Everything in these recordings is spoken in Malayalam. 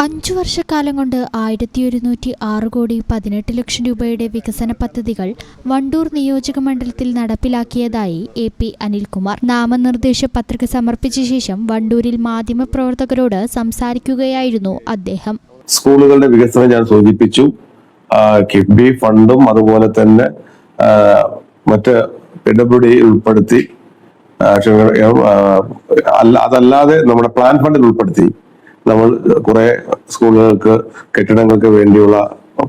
5 വർഷക്കാലം കൊണ്ട് 1106 കോടി 18 ലക്ഷം രൂപയുടെ വികസന പദ്ധതികൾ വണ്ടൂർ നിയോജക മണ്ഡലത്തിൽ നടപ്പിലാക്കിയതായി AP അനിൽകുമാർ നാമനിർദ്ദേശ പത്രിക സമർപ്പിച്ച ശേഷം വണ്ടൂരിൽ മാധ്യമപ്രവർത്തകരോട് സംസാരിക്കുകയായിരുന്നു അദ്ദേഹം. സ്കൂളുകളുടെ വികസനം ഞാൻ സൂചിപ്പിച്ചു. കിഫ്ബി ഫണ്ടും അതുപോലെ തന്നെ മറ്റ് PWD ഉൾപ്പെടുത്തി, അതല്ലാതെ നമ്മുടെ പ്ലാൻ ഫണ്ടിൽ ഉൾപ്പെടുത്തി നമ്മൾ കുറെ സ്കൂളുകൾക്ക് കെട്ടിടങ്ങൾക്ക് വേണ്ടിയുള്ള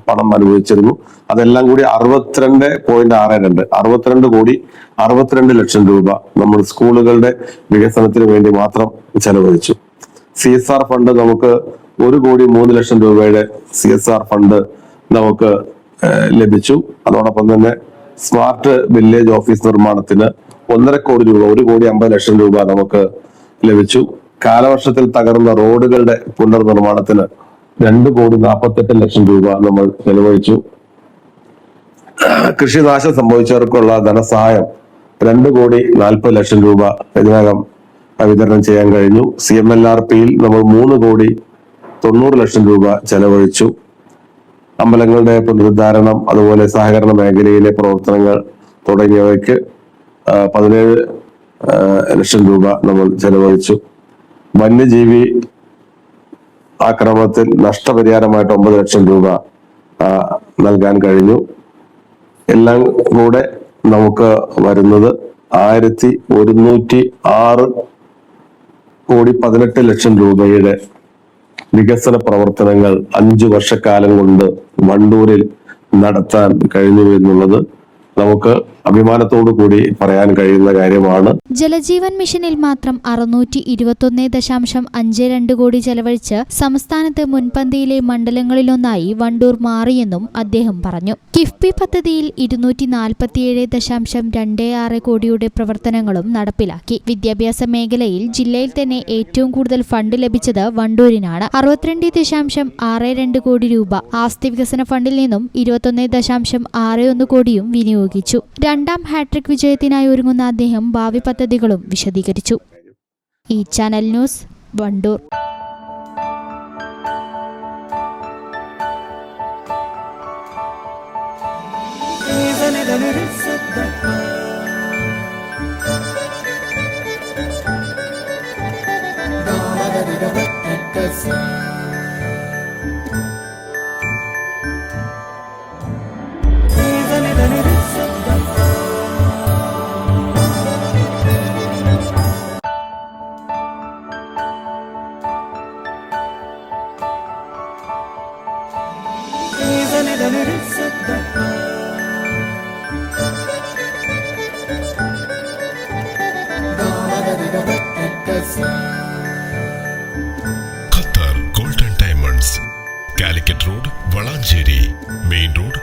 പണം അനുവദിച്ചിരുന്നു. അതെല്ലാം കൂടി 62 കോടി 62 ലക്ഷം രൂപ നമ്മൾ സ്കൂളുകളുടെ വികസനത്തിന് വേണ്ടി മാത്രം ചെലവഴിച്ചു. CSR ഫണ്ട് നമുക്ക് 1 കോടി 3 ലക്ഷം രൂപയുടെ CSR ഫണ്ട് നമുക്ക് ലഭിച്ചു. അതോടൊപ്പം തന്നെ സ്മാർട്ട് വില്ലേജ് ഓഫീസ് നിർമ്മാണത്തിന് 1.5 കോടി രൂപ 1 കോടി 50 ലക്ഷം രൂപ നമുക്ക് ലഭിച്ചു. കാലവർഷത്തിൽ തകർന്ന റോഡുകളുടെ പുനർനിർമ്മാണത്തിന് 2 കോടി 48 ലക്ഷം രൂപ നമ്മൾ ചെലവഴിച്ചു. കൃഷിനാശം സംഭവിച്ചവർക്കുള്ള ധനസഹായം 2 കോടി 40 ലക്ഷം രൂപ ഇതിനകം വിതരണം ചെയ്യാൻ കഴിഞ്ഞു. CMLRPയിൽ നമ്മൾ 3 കോടി 90 ലക്ഷം രൂപ ചെലവഴിച്ചു. അമ്പലങ്ങളുടെ പുനരുദ്ധാരണം, അതുപോലെ സഹകരണ മേഖലയിലെ പ്രവർത്തനങ്ങൾ തുടങ്ങിയവയ്ക്ക് 17 ലക്ഷം രൂപ നമ്മൾ ചെലവഴിച്ചു. വന്യജീവി ആക്രമണത്തിൽ നഷ്ടപരിഹാരമായിട്ട് 9 ലക്ഷം രൂപ നൽകാൻ കഴിഞ്ഞു. എല്ലാം കൂടെ നമുക്ക് വരുന്നത് 1106 കോടി 18 ലക്ഷം രൂപയുടെ വികസന പ്രവർത്തനങ്ങൾ 5 വർഷക്കാലം കൊണ്ട് വണ്ടൂരിൽ നടത്താൻ കഴിഞ്ഞു എന്നുള്ളത് നമുക്ക് അഭിമാനത്തോടു കൂടി പറയാൻ കഴിയുന്ന കാര്യമാണ്. ജലജീവൻ മിഷനിൽ മാത്രം 621.52 കോടി ചെലവഴിച്ച് സംസ്ഥാനത്ത് മുൻപന്തിയിലെ മണ്ഡലങ്ങളിലൊന്നായി വണ്ടൂർ മാറിയെന്നും അദ്ദേഹം പറഞ്ഞു. കിഫ്ബി പദ്ധതിയിൽ 247.26 കോടിയുടെ പ്രവർത്തനങ്ങളും നടപ്പിലാക്കി. വിദ്യാഭ്യാസ മേഖലയിൽ ജില്ലയിൽ തന്നെ ഏറ്റവും കൂടുതൽ ഫണ്ട് ലഭിച്ചത് വണ്ടൂരിനാണ്. 62.62 കോടി രൂപ ആസ്തി വികസന ഫണ്ടിൽ നിന്നും 21.61 കോടിയും വിനിയോഗിച്ചു. രണ്ടാം ഹാട്രിക് വിജയത്തിനായി ഒരുങ്ങുന്ന അദ്ദേഹം ഭാവി പദ്ധതികളും വിശദീകരിച്ചു. ഈ channel news, Wandoor. Qatar golden diamonds, Calicut road, Valanchery main road,